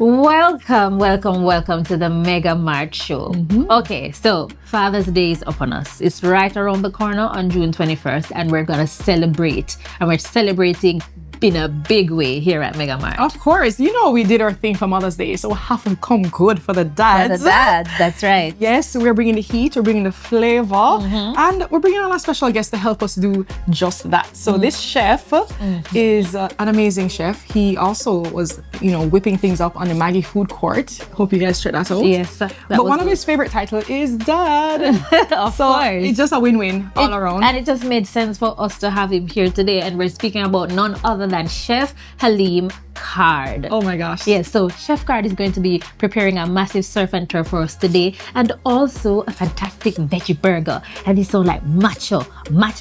Welcome to the MegaMart Show. Okay, so Father's Day is upon us. It's right around the corner on June 21st, and we're going to celebrate. And we're celebrating in a big way here at MegaMart. Of course, you know we did our thing for Mother's Day, so we have to come good for the dads. For the dads, that's right. Yes, we're bringing the heat, we're bringing the flavor, and we're bringing on a special guest to help us do just that. So this chef is an amazing chef. He also was, whipping things up on the Maggie Food Court. Hope you guys check that out. Yes. But one of his favorite titles is Dad. Of course. It's just a win-win all around. And it just made sense for us to have him here today. And we're speaking about none other than Chef Haleem Card. Oh my gosh. Yes, so Chef Card is going to be preparing a massive surf and turf for us today, and also a fantastic veggie burger. And these sound like macho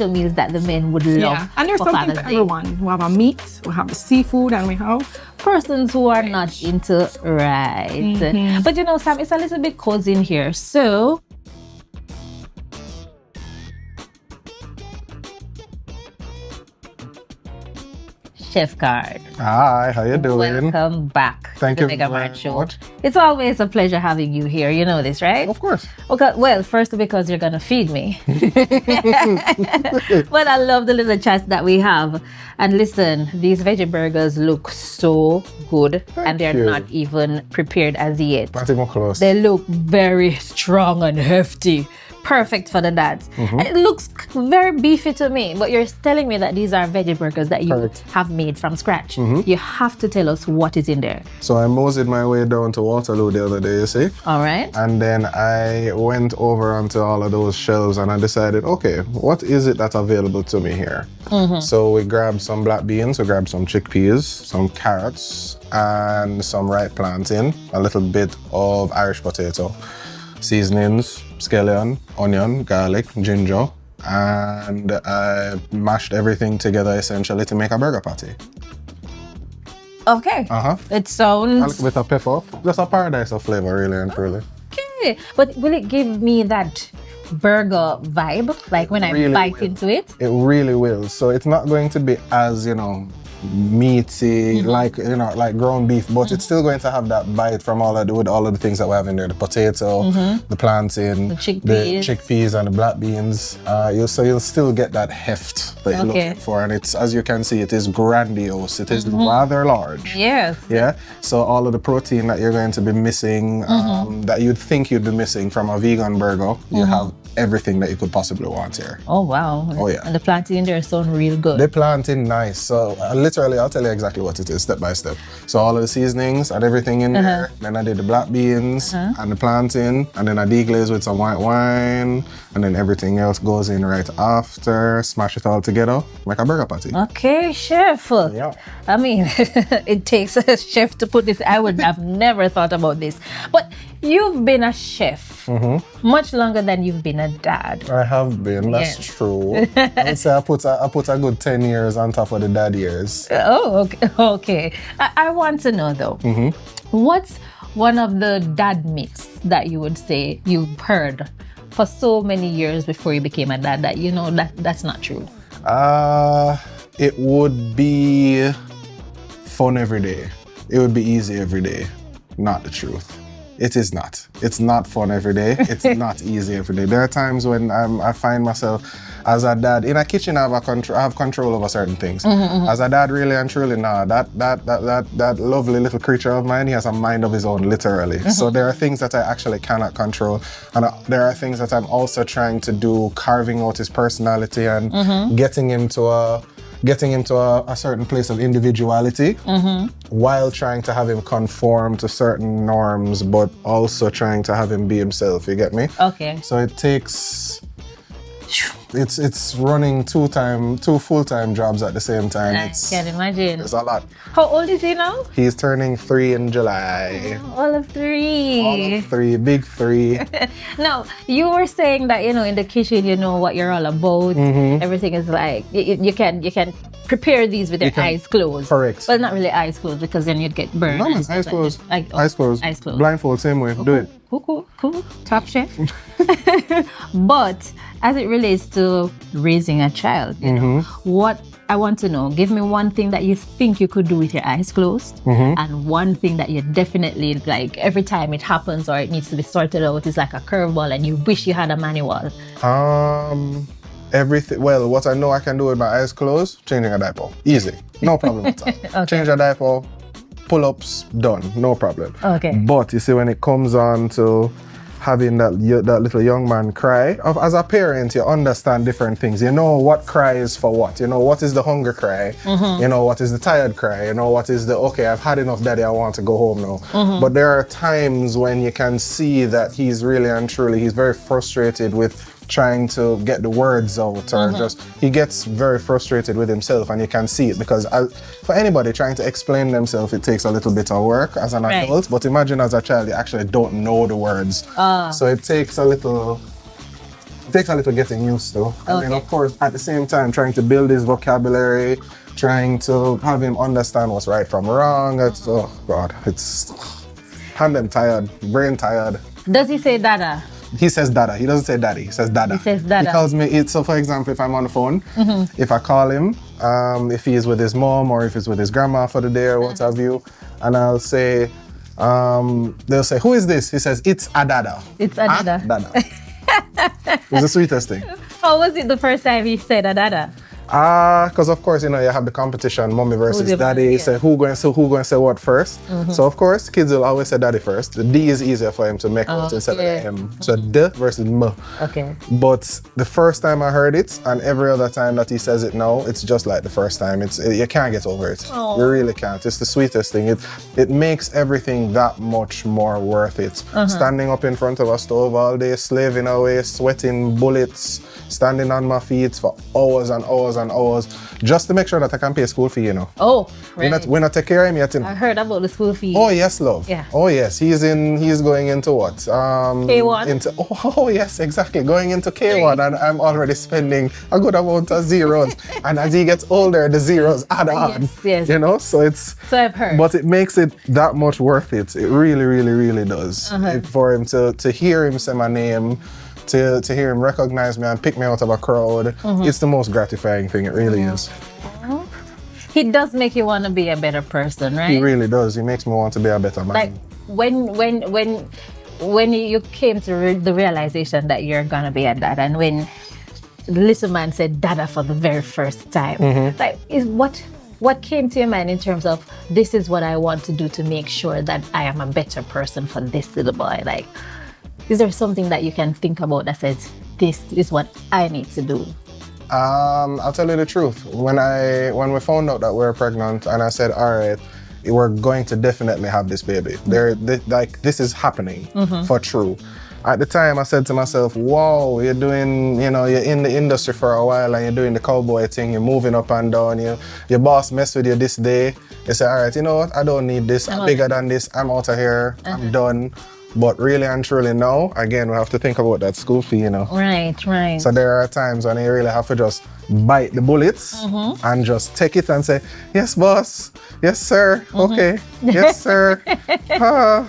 meals that the men would love. Yeah, and there's something for everyone. We have a meat, we have the seafood, and we have persons who are not into right. But Sam, it's a little bit cozy in here. So Chef Card. Hi, how you doing? Welcome back Thank to you the very MegaMart Show. much. It's always a pleasure having you here. You know this, right? Of course. Okay, well, first because you're gonna feed me. But I love the little chats that we have. And listen, these veggie burgers look so good. And they're not even prepared as yet. Not even close. They look very strong and hefty. Perfect for the dads. It looks very beefy to me, but you're telling me that these are veggie burgers that you have made from scratch. You have to tell us what is in there. So I moseyed my way down to Waterloo the other day, you see? All right. And then I went over onto all of those shelves and I decided, okay, what is it that's available to me here? So we grabbed some black beans, we grabbed some chickpeas, some carrots, and some ripe plantain, a little bit of Irish potato, seasonings, scallion, onion, garlic, ginger, and I mashed everything together essentially to make a burger patty. Okay. It sounds... A little bit of pepper, just a paradise of flavor, really and truly. Okay. But will it give me that burger vibe, like when I bite into it? It really will. So it's not going to be as, meaty, like ground beef, but it's still going to have that bite from all of the things that we have in there: the potato, the plantain, the chickpeas, and the black beans. You'll still get that heft that you're looking for, and it's, as you can see, it is grandiose. It is rather large. Yes. Yeah. So all of the protein that you're going to be missing, that you'd think you'd be missing from a vegan burger, you have everything that you could possibly want here. Oh wow. Oh yeah. And the plantain there sound real good. The plantain, nice. So literally, I'll tell you exactly what it is, step by step. So all of the seasonings and everything in there. Then I did the black beans and the plantain, and then I deglaze with some white wine, and then everything else goes in right after. Smash it all together, make a burger patty. Okay, chef. Yeah. I mean, it takes a chef to put this. I would have never thought about this. But you've been a chef much longer than you've been a dad. I have been, that's true. I would say I put a good 10 years on top of the dad years. Oh, okay. I want to know though, what's one of the dad myths that you would say you've heard for so many years before you became a dad that that's not true? It would be fun every day. It would be easy every day. Not the truth. It is not. It's not fun every day. It's not easy every day. There are times when I find myself as a dad in a kitchen. I have control over certain things. As a dad, really and truly, that lovely little creature of mine, he has a mind of his own, literally. So there are things that I actually cannot control, and there are things that I'm also trying to do, carving out his personality and getting into a certain place of individuality while trying to have him conform to certain norms, but also trying to have him be himself. You get me? Okay. So it takes... It's running two full-time jobs at the same time. I can imagine. It's a lot. How old is he now? He's turning 3 in July. All of 3. All of 3, big 3. Now, you were saying that, in the kitchen, you know what you're all about. Everything is like, you can prepare these with your eyes closed. Correct. Well, not really eyes closed, because then you'd get burned. No, man, eyes closed. Eyes closed. Blindfold, same way. Do it. Cool. Top chef. But as it relates to raising a child, what I want to know, give me one thing that you think you could do with your eyes closed, and one thing that you definitely, like, every time it happens or it needs to be sorted out, is like a curveball and you wish you had a manual. Everything. Well, what I know I can do with my eyes closed, changing a diaper. Easy. No problem at all. Okay. Change a diaper, pull-ups, done. No problem. Okay. But you see, when it comes on to having that little young man cry, as a parent, you understand different things. You know what cry is for what. You know what is the hunger cry. You know what is the tired cry. You know what is the, okay, I've had enough, daddy, I want to go home now. But there are times when you can see that he's really and truly, he's very frustrated with trying to get the words out, or just, he gets very frustrated with himself, and you can see it, because for anybody trying to explain themselves, it takes a little bit of work as an adult, but imagine as a child, you actually don't know the words. So it takes a little getting used to. And then of course, at the same time, trying to build his vocabulary, trying to have him understand what's right from wrong. It's, oh God, it's, hand them tired, brain tired. Does he say dada? He says dada. He doesn't say daddy. He says dada. He says dada. He calls me. So, for example, if I'm on the phone, if I call him, if he is with his mom or if he's with his grandma for the day or what have you, and I'll say, they'll say, "Who is this?" He says, "It's a dada." It's a dada. Dada. It's the sweetest thing. How was it the first time he said a dada? Because of course, you know, you have the competition, mommy versus daddy. Say who going to say what first. So of course, kids will always say daddy first. The D is easier for him to make out instead of the M. So D versus M. Okay. But the first time I heard it, and every other time that he says it now, it's just like the first time. You can't get over it. You really can't. It's the sweetest thing. It makes everything that much more worth it. Standing up in front of a stove all day, slaving away, sweating bullets, standing on my feet for hours and hours and hours, just to make sure that I can pay school fee, you know. Oh, right. We're not take care of him yet. I heard about the school fee. Oh yes, love. Yeah. Oh yes, he's going into what? K1. Oh yes, exactly. Going into K1, and I'm already spending a good amount of zeros. And as he gets older, the zeros add on. Yes. You know, so I've heard. But it makes it that much worth it. It really, really, really does. For him to hear him say my name, to hear him recognize me and pick me out of a crowd, it's the most gratifying thing. It really is. He does make you want to be a better person, right? He really does. He makes me want to be a better man. Like when you came to the realization that you're gonna be a dad, and when the little man said dada for the very first time, like, what came to your mind in terms of, this is what I want to do to make sure that I am a better person for this little boy? Like, is there something that you can think about that says, this is what I need to do? I'll tell you the truth. When we found out that we were pregnant, and I said, all right, we're going to definitely have this baby. This is happening for true. At the time, I said to myself, wow, you're doing, you know, you're in the industry for a while and you're doing the cowboy thing, you're moving up and down, your boss messed with you this day. You say, all right, you know what, I don't need this, I'm bigger than this, I'm out of here, I'm done. But really and truly now, again, we have to think about that school fee, you know. Right. So there are times when you really have to just bite the bullets and just take it and say, yes, boss. Yes, sir. Okay. Yes, sir.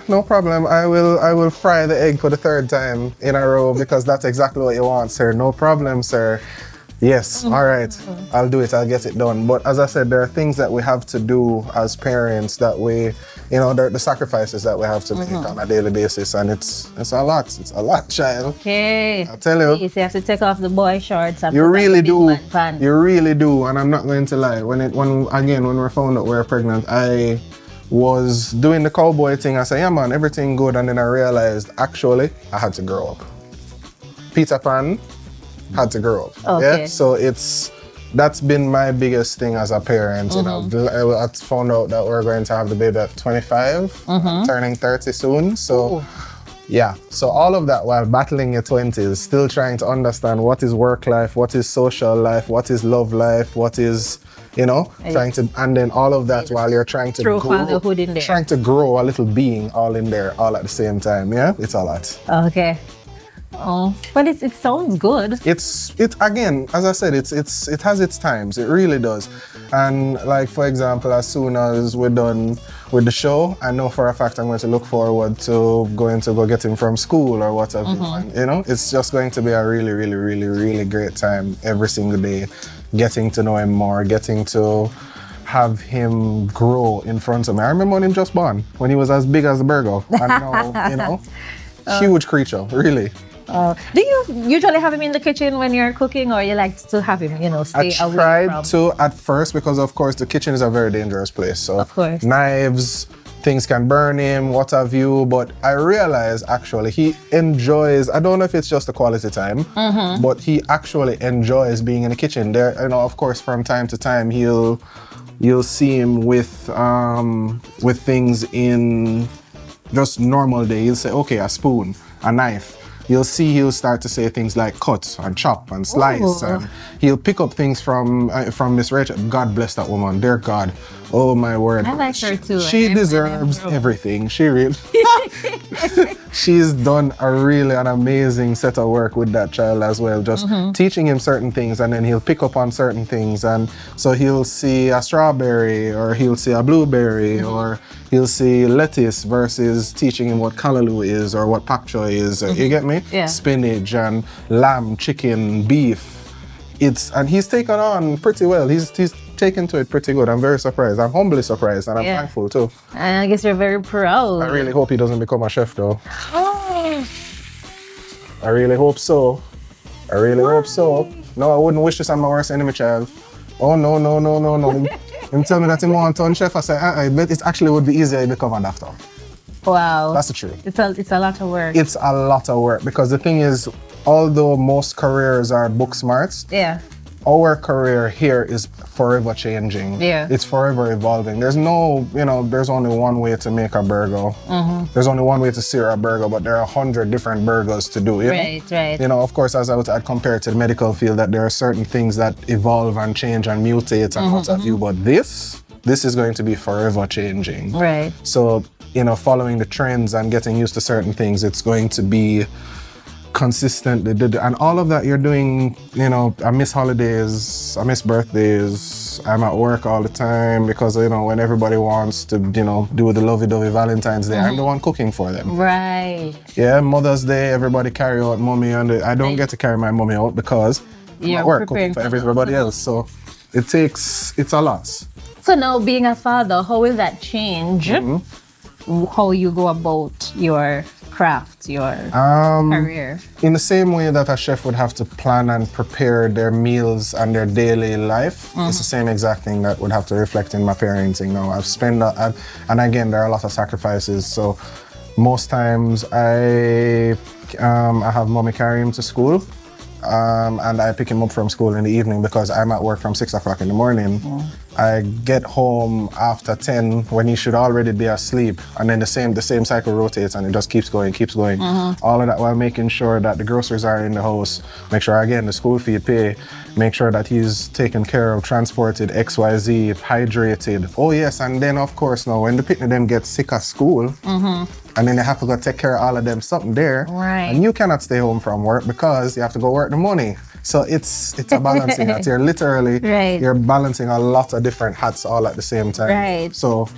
No problem. I will fry the egg for the third time in a row because that's exactly what you want, sir. No problem, sir. Yes, all right, I'll do it, I'll get it done. But as I said, there are things that we have to do as parents that we, you know, the sacrifices that we have to make on a daily basis, and it's a lot, child. Okay. I'll tell you. You have to take off the boy shorts. And you really do. Pants. You really do, and I'm not going to lie. When we found out we were pregnant, I was doing the cowboy thing. I said, yeah man, everything good, and then I realized, actually, I had to grow up. Peter Pan had to grow up. Okay. Yeah, so that's been my biggest thing as a parent. You know, I found out that we're going to have the baby at 25, turning 30 soon. So yeah, so all of that while battling your 20s, still trying to understand what is work life, what is social life, what is love life, what is, you know, and then all of that while you're trying to grow a little being all in there, all at the same time. Yeah, it's a lot. Okay. Oh, but it sounds good. It again, as I said, it has its times. It really does. And like for example, as soon as we're done with the show, I know for a fact I'm going to look forward to going to go get him from school or whatever. And, you know, it's just going to be a really, really, really, really great time every single day, getting to know him more, getting to have him grow in front of me. I remember when he just born, when he was as big as a burger, and now, you know, huge creature, really. Do you usually have him in the kitchen when you're cooking, or you like to have him, you know, stay away from? I tried to at first because, of course, the kitchen is a very dangerous place. So, of course, knives, things can burn him, what have you. But I realized actually he enjoys. I don't know if it's just the quality time, but he actually enjoys being in the kitchen. There, you know, of course, from time to time you'll see him with things in just normal day. He'll say, okay, a spoon, a knife. You'll see he'll start to say things like cut and chop and slice. And he'll pick up things from Miss Rachel. God bless that woman, dear God. Oh my word. I like her too. She deserves everything. She really. She's done an amazing set of work with that child as well. Just teaching him certain things, and then he'll pick up on certain things. And so he'll see a strawberry, or he'll see a blueberry, or he'll see lettuce versus teaching him what callaloo is or what pak choy is. You get me? Yeah. Spinach and lamb, chicken, beef. And he's taken on pretty well. He's taken to it pretty good. I'm very surprised. I'm humbly surprised, and I'm thankful too. And I guess you're very proud. I really hope he doesn't become a chef though. I really hope so. I really hope so. No, I wouldn't wish this on my worst enemy, child. Oh no. Him tell me that he won't turn chef. I say, I bet it actually would be easier if he become a doctor. Wow. That's the truth. It's a lot of work. It's a lot of work, because the thing is, although most careers are book smart, our career here is forever changing. Yeah. It's forever evolving. There's there's only one way to make a burger. There's only one way to sear a burger, but there are 100 different burgers to do. Right. You know, of course, as I'd compare it to the medical field, that there are certain things that evolve and change and mutate and what have you, but this is going to be forever changing. Right. So, you know, following the trends and getting used to certain things, it's going to be consistent. And all of that you're doing, you know, I miss holidays, I miss birthdays, I'm at work all the time because, you know, when everybody wants to, you know, do the lovey-dovey Valentine's Day, I'm the one cooking for them. Right. Yeah, Mother's Day, everybody carry out mommy, and I don't get to carry my mommy out because I'm at work cooking for everybody else. So it's a lot. So now, being a father, how will that change how you go about your craft, your career? In the same way that a chef would have to plan and prepare their meals and their daily life, it's the same exact thing that would have to reflect in my parenting now. I've spent, and again, there are a lot of sacrifices. So most times I have mommy carry him to school. And I pick him up from school in the evening because I'm at work from 6 o'clock in the morning. I get home after 10 when he should already be asleep, and then the same cycle rotates, and it just keeps going. All of that while making sure that the groceries are in the house, make sure again the school fee pay, make sure that he's taken care of, transported, XYZ, hydrated. Oh yes, and then of course now when the picnic them get sick at school, and then they have to go take care of all of them something there, and you cannot stay home from work because you have to go work the money. So it's a balancing act. You're literally you're balancing a lot of different hats all at the same time. Right. So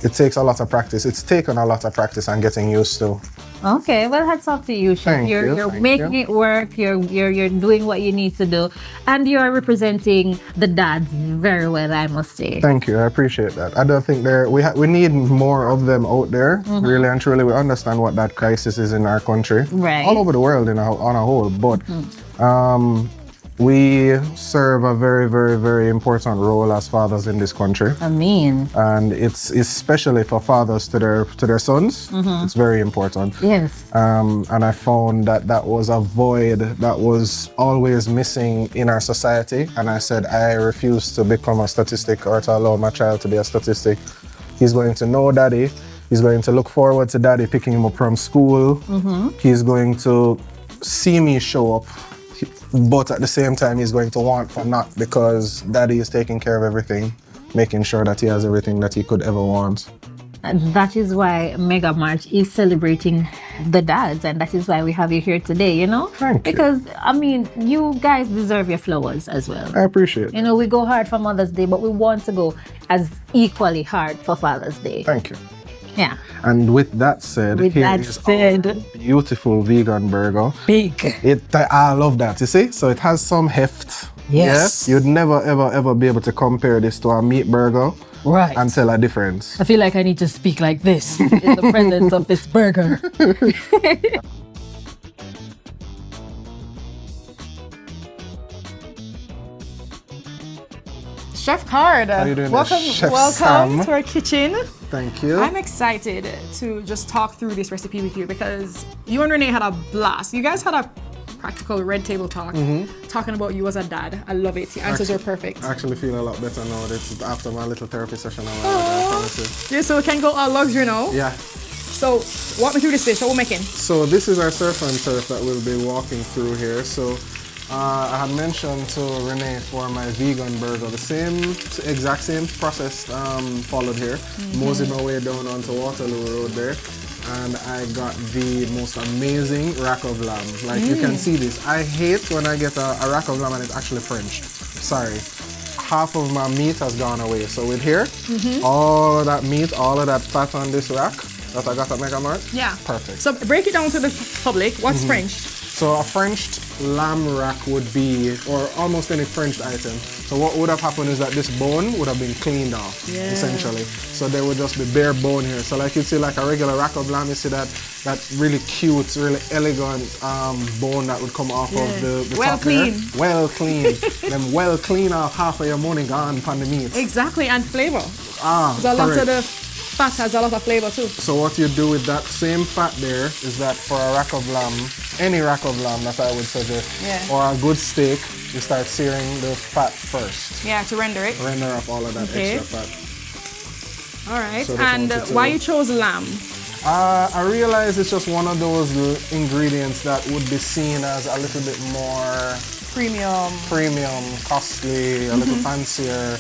it takes a lot of practice. It's taken a lot of practice and getting used to. Okay, well, hats off to you, Chef. You're making it work. You're doing what you need to do, and you're representing the dads very well, I must say. Thank you. I appreciate that. I don't think we need more of them out there. Really and truly, we understand what that crisis is in our country, all over the world on a whole. But we serve a very, very, very important role as fathers in this country. I mean, and it's especially for fathers to their sons. It's very important. Yes. And I found that was a void that was always missing in our society. And I said, I refuse to become a statistic or to allow my child to be a statistic. He's going to know daddy. He's going to look forward to daddy picking him up from school. He's going to see me show up. But at the same time, he's going to want for not, because daddy is taking care of everything, making sure that he has everything that he could ever want. And that is why MegaMart is celebrating the dads, and that is why we have you here today, you know? Thank you. Because, I mean, you guys deserve your flowers as well. I appreciate it. You know, we go hard for Mother's Day, but we want to go as equally hard for Father's Day. Thank you. Yeah. And with that said, With here that is said, our beautiful vegan burger. big. I love that, you see? So it has some heft. Yes. Yeah? You'd never, ever, ever be able to compare this to a meat burger Right. and tell a difference. I feel like I need to speak like this in the presence of this burger. Chef Card, How you doing there, welcome, Chef welcome Sam? to our kitchen. Thank you. I'm excited to just talk through this recipe with you because you and Renee had a blast. You guys had a practical red table talk, talking about you as a dad. I love it. Your answers are perfect. I actually feel a lot better now. It's after my little therapy session. I promise you. Yeah, so we can go all luxury now. Yeah. So walk me through this dish. What we're making? So this is our surf and turf that we'll be walking through here. So I had mentioned to Renee for my vegan burger, the exact same process followed here. Moseyed my way down onto Waterloo Road there. And I got the most amazing rack of lamb. Like you can see this. I hate when I get a rack of lamb and it's actually French. Sorry. Half of my meat has gone away. So with here, all of that meat, all of that fat on this rack that I got at MegaMart. Yeah. Perfect. So break it down to the public. What's French? So a Frenched lamb rack would be, or almost any Frenched item. So what would have happened is that this bone would have been cleaned off, essentially. So there would just be bare bone here. So like you see like a regular rack of lamb, you see that really cute, really elegant bone that would come off of the Well top there. clean. Well clean. Then well clean off half of your money gone from the meat. Exactly, and flavor. Ah, So a lot of correct. the fat has a lot of flavor too. So what you do with that same fat there is that for a rack of lamb, any rack of lamb that I would suggest, or a good steak, you start searing the fat first. Yeah, to render it. Render up all of that extra fat. All right. So And that's why you chose lamb? I realize it's just one of those ingredients that would be seen as a little bit more premium, costly, a little fancier.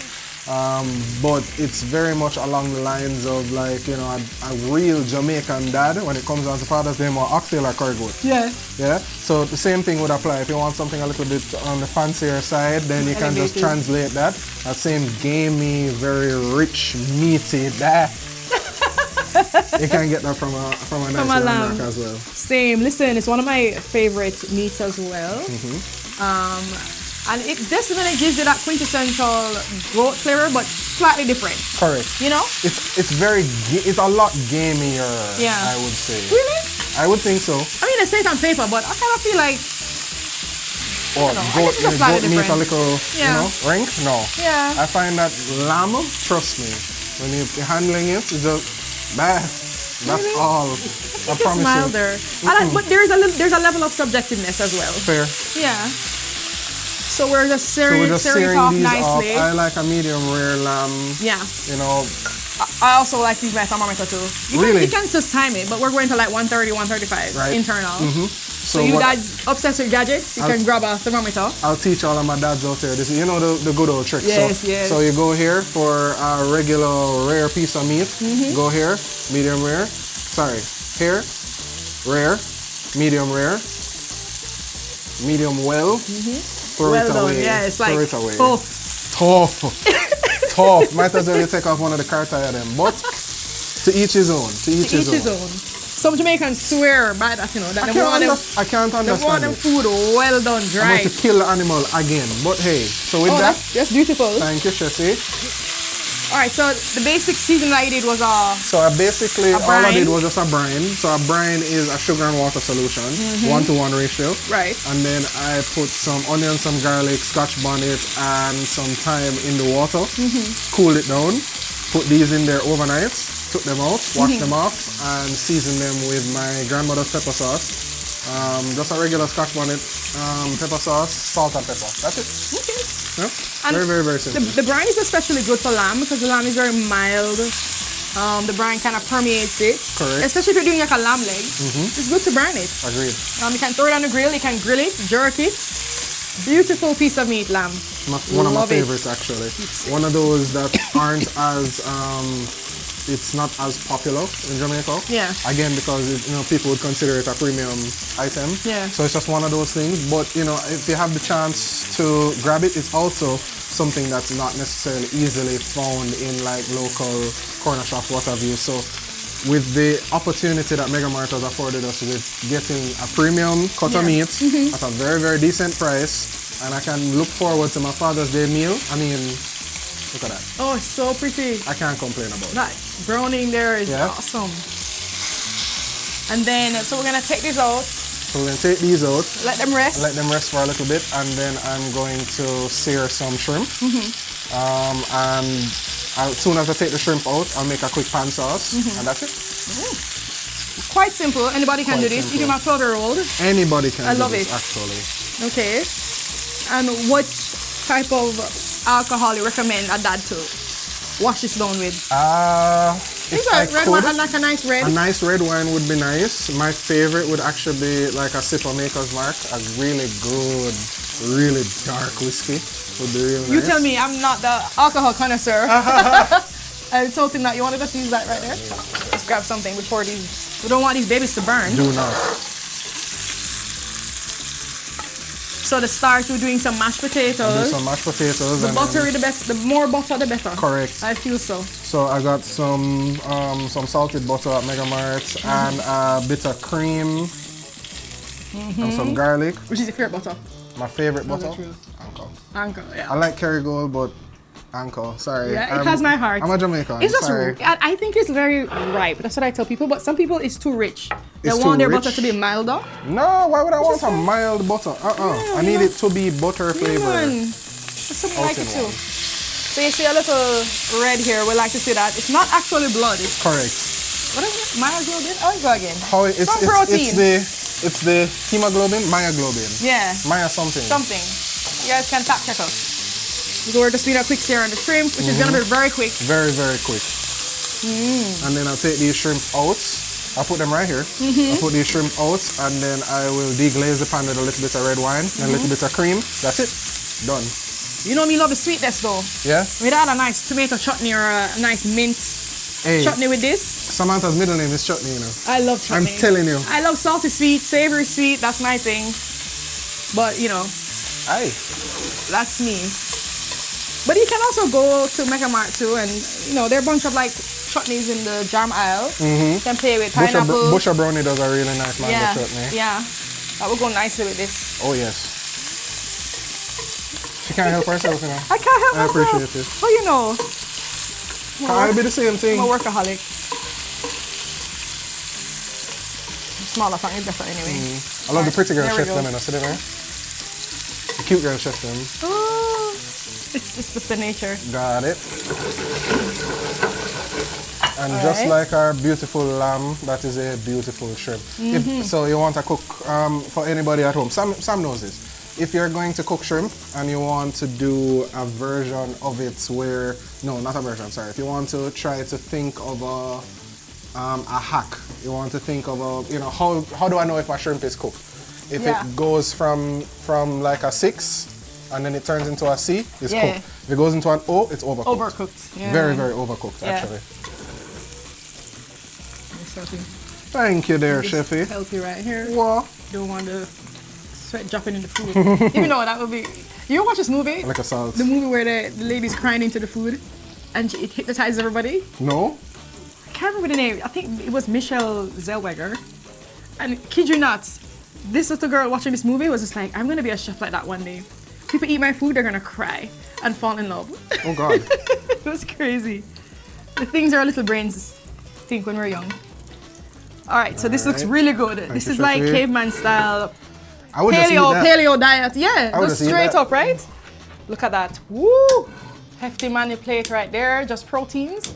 But it's very much along the lines of like, you know, a real Jamaican dad when it comes down to Father's Day, more oxtail or curry goat. Yeah. Yeah, so the same thing would apply. If you want something a little bit on the fancier side, then you can just translate that. That same gamey, very rich, meaty, you can get that from a nice lamb rack as well. Same. Listen, it's one of my favorite meats as well. And it definitely gives you that quintessential goat flavor, but slightly different. Correct. You know? It's a lot gamier, I would say. Really? I would think so. I mean, they say it on paper, but I kind of feel like Or goat meat a little, you know, rank? No. Yeah. I find that lamb, trust me, when you're handling it, it's just, that's all. I promise you. milder. But there's a level of subjectiveness as well. Fair. Yeah. So we're just searing it off these nicely. off. I like a medium rare lamb. Yeah. You know. I also like these by thermometer too. You can just time it, but we're going to like 130, 135 internal. So you guys obsessed with gadgets, you can grab a thermometer. I'll teach all of my dads out there. This is, you know, the good old trick. Yes. So you go here for a regular rare piece of meat. Go here, medium rare. Sorry, here, rare, medium well. Throw it away. Yeah, it's like throw it away. tough. Tough. Might as well you take off one of the cartay of them. But to each his own. To each his own. Some Jamaicans swear by that, you know, that I can't understand. They want them food well done, dry. I'm going to kill the animal again. But hey, so with that. That's beautiful. Thank you, Chessie. Alright, so the basic seasoning that you did was So all I did was just a brine. So a brine is a sugar and water solution, 1-to-1 ratio. Right. And then I put some onion, some garlic, scotch bonnet, and some thyme in the water. Cool it down. Put these in there overnight. Took them out, washed them off, and seasoned them with my grandmother's pepper sauce. Just a regular scotch bonnet, pepper sauce, salt and pepper. That's it. Okay. Yeah? And Very, very, very simple. The brine is especially good for lamb because the lamb is very mild. The brine kind of permeates it. Correct. Especially if you're doing like a lamb leg. It's good to brine it. Agreed. You can throw it on the grill, you can grill it, jerk it. Beautiful piece of meat, lamb. One of my favorites, actually. One of those that aren't as it's not as popular in Jamaica. Yeah. Again, because people would consider it a premium item. Yeah. So it's just one of those things. But if you have the chance to grab it, it's also something that's not necessarily easily found in like local corner shop, what have you. So with the opportunity that MegaMart has afforded us with getting a premium cut of meat at a very, very decent price, and I can look forward to my Father's Day meal. I mean, look at that. Oh, it's so pretty. I can't complain about That browning there is awesome. And then, so we're gonna take this out. So we're gonna take these out. Let them rest. Let them rest for a little bit, and then I'm going to sear some shrimp. And as soon as I take the shrimp out, I'll make a quick pan sauce, and that's it. Quite simple. Anybody can do this. Even my 12-year-old. Anybody can do love this, it. actually. Okay. And what type of alcohol you recommend a dad to wash this down with? If I red could, wine, like a nice red. a nice red wine would be nice. My favorite would actually be like a sip of Maker's Mark. A really good, really dark whiskey would be really nice. You tell me, I'm not the alcohol connoisseur. I was hoping that you wanted us to use that right there. Let's grab something before these. We don't want these babies to burn. Do not. So the start, we're doing some mashed potatoes. Do some mashed potatoes. The and butter then, is the best. The more butter, the better. correct. I feel so. So I got some salted butter at MegaMart and a bit of cream and some garlic. Which is your favorite butter? My favorite butter? true. Anchor. Anchor, yeah. I like Kerrygold, but Anchor, sorry. Yeah, it has my heart. I'm a Jamaican. It's just, sorry. I think it's very ripe. That's what I tell people. But some people, it's too rich. They It's want too their rich? butter to be milder. No, why would I want a mild butter? I need it to be butter flavor. There's something Out like in it too. one. So you see a little red here. We like to see that. It's not actually blood. It's, Correct. what is it? Myoglobin? Oh, go again. It's protein. It's the hemoglobin, myoglobin. Yeah. Maya something. Something. You guys can fact check us. So we're just doing a quick sear on the shrimp, which is going to be very quick. Very, very quick. And then I'll take these shrimp out. I'll put them right here. I'll put these shrimp out, and then I will deglaze the pan with a little bit of red wine and a little bit of cream. That's it. Done. You know me love the sweetness though. Yeah? We'd add a nice tomato chutney or a nice mint Hey, chutney with this. Samantha's middle name is Chutney, you know. I love chutney. I'm telling you. I love salty sweet, savory sweet. That's my thing. But you know, Aye. that's me. But you can also go to MegaMart too, and you know there are a bunch of like chutneys in the jam aisle. You can play with pineapple. Busher Brownie does a really nice mango yeah, chutney. yeah. That would go nicely with this. Oh, yes. She can't help herself, you know. I can't help I myself. appreciate it. But you know, I'll be the same thing. I'm a workaholic. Smaller fun is better anyway. I love the pretty girl there we chef go. them, you know. See them there? The cute girl chef them. Oh, it's just the nature. Got it. And just Alright. like our beautiful lamb, that is a beautiful shrimp. So you want to cook for anybody at home. Sam knows this. If you're going to cook shrimp and you want to do a version of it where, no, not a version, sorry. If you want to try to think of a hack, you want to think of a, you know, how do I know if my shrimp is cooked? If Yeah. it goes from like a 6 and then it turns into a C, it's Yeah. cooked. If it goes into an O, it's overcooked. Overcooked. Yeah. Very, very overcooked, Yeah. actually. Healthy. Thank you there, This Chefy. healthy right here. What? Don't want the sweat dropping in the food. Even though that would be. You ever watch this movie? Like a salt. The movie where the lady's crying into the food, and it hypnotizes everybody. No? I can't remember the name. I think it was Michelle Zellweger. And kid you not, this little girl watching this movie was just like, I'm gonna be a chef like that one day. People eat my food, they're gonna cry and fall in love. Oh God. It was crazy. The things our little brains think when we're young. All right, so this looks Alright. really good. Thank This you, is like Chefy. caveman style, I would just eat that. paleo diet. Yeah, I would just just eat straight that. up, right? Look at that. Woo! Hefty money plate right there, just proteins.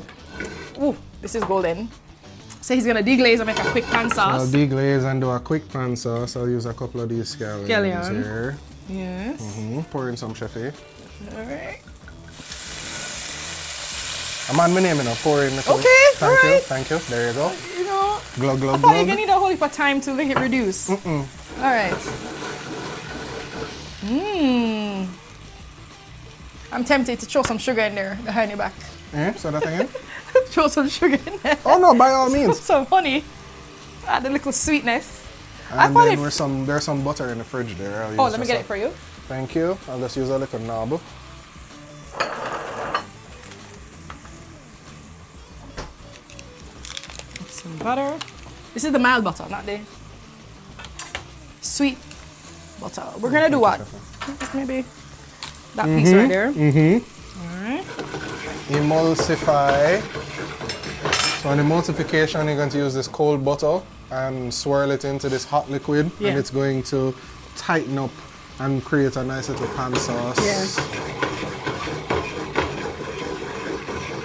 Ooh, this is golden. So he's gonna deglaze and make a quick pan I'll sauce. deglaze and do a quick pan sauce. I'll use a couple of these scallions Scallion. here. Yes. Pour in some Chefy. All right. I'm on my name, you know. Pour in. Okay, Thank you. alright. Thank you. There you go. You know, Glug, glug, I thought you're glug. gonna need a whole heap of time to make it reduce. All right. I'm tempted to throw some sugar in there behind your back. Eh? So that again? throw some sugar in there. Oh no, by all means. Some honey. Add a little sweetness. And then there's some butter in the fridge there. Oh, let me get it for you. Thank you. I'll just use a little knob. Some butter. This is the mild butter, not the sweet butter. We're gonna do what? Maybe that piece right there. Alright. Emulsify. So on emulsification, you're going to use this cold butter and swirl it into this hot liquid, and it's going to tighten up and create a nice little pan sauce. Yes.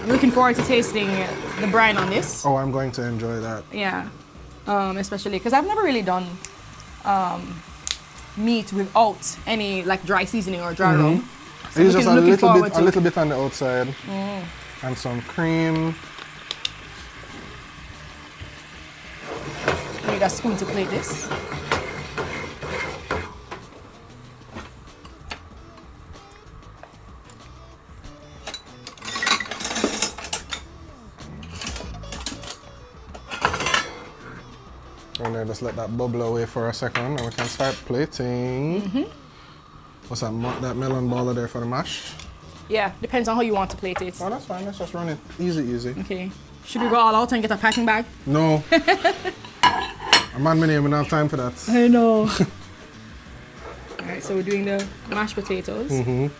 I'm looking forward to tasting the brine on this. Oh, I'm going to enjoy that. Yeah, especially because I've never really done meat without any like dry seasoning or dry rum. So It's just a little bit on the outside, and some cream. I need a spoon to plate this. And then just let that bubble away for a second, and we can start plating. What's that melon baller there for the mash? Yeah, depends on how you want to plate it. Oh, that's fine. Let's just run it easy. Okay. Should we go all out and get a packing bag? No. I'm on my name, we don't have time for that. I know. Alright, so we're doing the mashed potatoes. And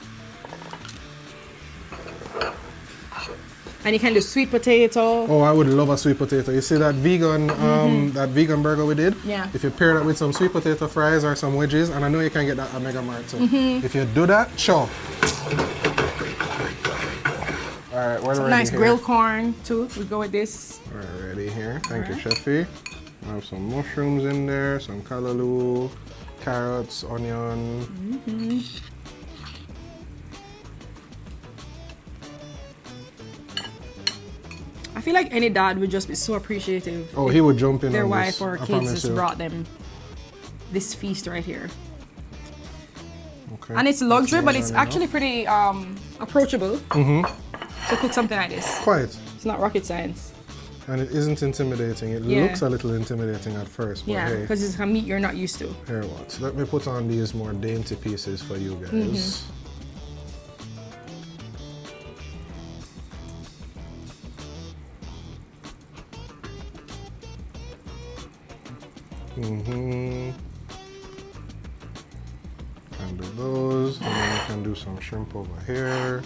you can do sweet potato. Oh, I would love a sweet potato. You see that vegan burger we did? Yeah. If you pair that with some sweet potato fries or some wedges, and I know you can get that at MegaMart too. If you do that, sure. All right, we're ready Nice here. grilled corn too. We go with this. We're ready here. Thank you, Chefy. I have some mushrooms in there, some callaloo, carrots, onion. I feel like any dad would just be so appreciative. Oh, he would jump in Their on wife this, or I kids promise just you. brought them this feast right here. Okay. And it's luxury, but it's actually pretty approachable to cook something like this. Quite. It's not rocket science. And it isn't intimidating. It looks a little intimidating at first, but Yeah, hey. because it's a meat you're not used to. Here what? Let me put on these more dainty pieces for you guys. Can do those, and then we can do some shrimp over here.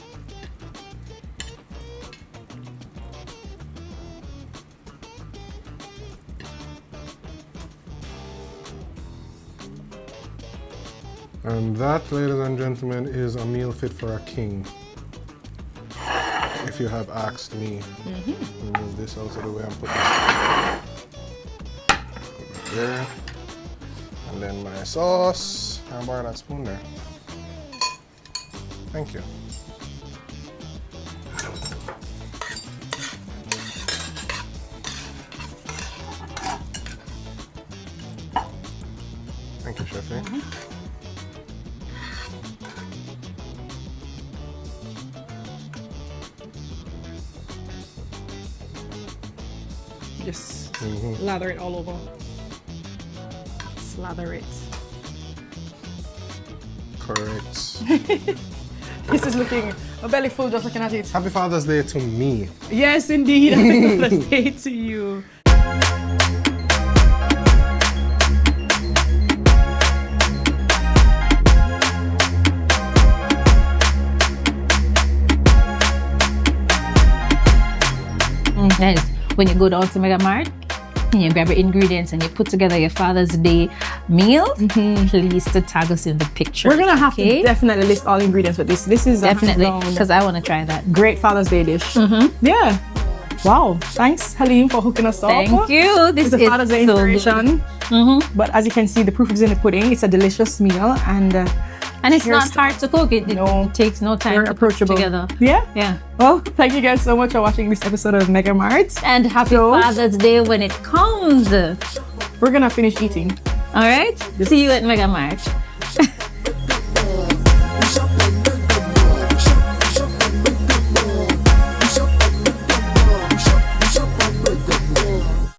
And that, ladies and gentlemen, is a meal fit for a king. If you have asked me. Move this out of the way and put this there. And then my sauce. Can I borrow that spoon there? Thank you. Thank you, Chefy. Just lather it all over. Slather it. Correct. This is looking a belly full just looking at it. Happy Father's Day to me. Yes, indeed. Happy Father's Day to you. Nice. When you go down to MegaMart, and you grab your ingredients and you put together your Father's Day meal, please to tag us in the picture. We're gonna have to definitely list all ingredients with this. This is definitely, because I want to try that. great Father's Day dish. Yeah. Wow. Thanks, Haleem, for hooking us up. Thank you. This It's is a Father's Day so good. inspiration. But as you can see, the proof is in the pudding. It's a delicious meal, and it's not hard to cook. It takes no time They're to approachable. put together. Yeah. Yeah. Well, thank you guys so much for watching this episode of MegaMart. And happy So- Father's Day when it comes. We're gonna finish eating. All right. See you at MegaMart.